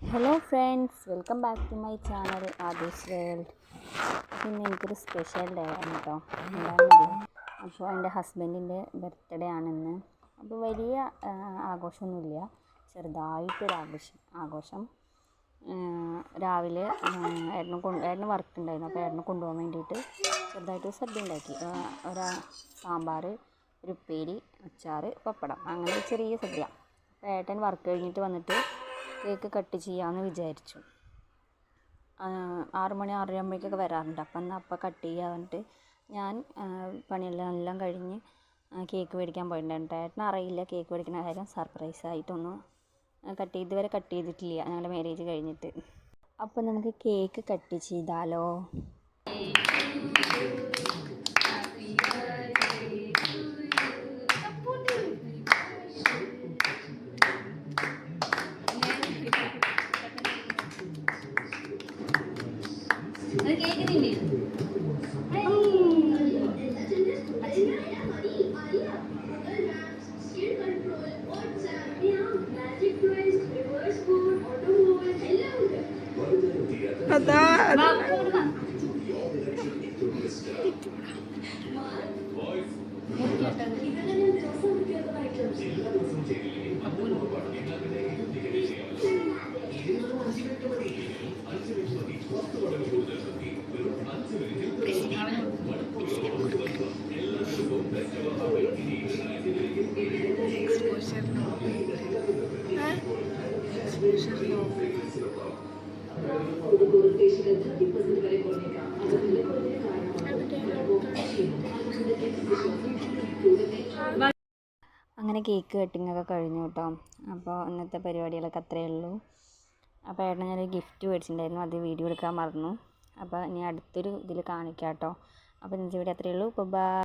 Hello friends, welcome back to my channel Aadi's world. പിന്നെ എനിക്കൊരു special day ആണ് കേട്ടോ. എന്താണെന്നറിയോ, അപ്പോൾ എൻ്റെ ഹസ്ബൻഡിൻ്റെ ബർത്ത്ഡേ ആണെന്ന്. അപ്പോൾ വലിയ ആഘോഷമൊന്നുമില്ല, ചെറുതായിട്ടൊരു ആഘോഷം. രാവിലെ ഏട്ടന് വർക്ക് ഉണ്ടായിരുന്നു, അപ്പോൾ ഏട്ടനെ കൊണ്ടുപോകാൻ വേണ്ടിയിട്ട് ചെറുതായിട്ട് സദ്യ ഉണ്ടാക്കി. സാമ്പാർ, ഒരു ഉപ്പേരി, അച്ചാർ, പപ്പടം, അങ്ങനെ ചെറിയ സദ്യ. അപ്പോൾ ഏട്ടൻ വർക്ക് കഴിഞ്ഞിട്ട് വന്നിട്ട് കേക്ക് കട്ട് ചെയ്യാമെന്ന് വിചാരിച്ചു. 6 മണി 6:30 ആകുമ്പോഴേക്കൊക്കെ വരാറുണ്ട്. അപ്പം കട്ട് ചെയ്യാൻ പറഞ്ഞിട്ട് ഞാൻ പണിയെല്ലാം കഴിഞ്ഞ് കേക്ക് മേടിക്കാൻ പോയിട്ടുണ്ടായിരുന്നു. ഏട്ടന് അറിയില്ല കേക്ക് മേടിക്കുന്ന കാര്യം. സർപ്രൈസായിട്ടൊന്നും ഇതുവരെ കട്ട് ചെയ്തിട്ടില്ല ഞങ്ങളുടെ മാരേജ് കഴിഞ്ഞിട്ട്. അപ്പോൾ നമുക്ക് കേക്ക് കട്ട് ചെയ്താലോ? അങ്ങനെ കേക്ക് കട്ടിങ്ങൊക്കെ കഴിഞ്ഞു കേട്ടോ. അപ്പോൾ ഇന്നത്തെ പരിപാടികളൊക്കെ അത്രയേ ഉള്ളൂ. അപ്പോൾ ഏട്ടന് ഞാനൊരു ഗിഫ്റ്റ് മേടിച്ചിട്ടുണ്ടായിരുന്നു, അത് വീഡിയോ എടുക്കാൻ മറന്നു. അപ്പോൾ ഇനി അടുത്തൊരു ഇതിൽ കാണിക്കാം കേട്ടോ. അപ്പോൾ ഇന്നത്തെ വീഡിയോ അത്രയേ ഉള്ളൂ. ബൈ.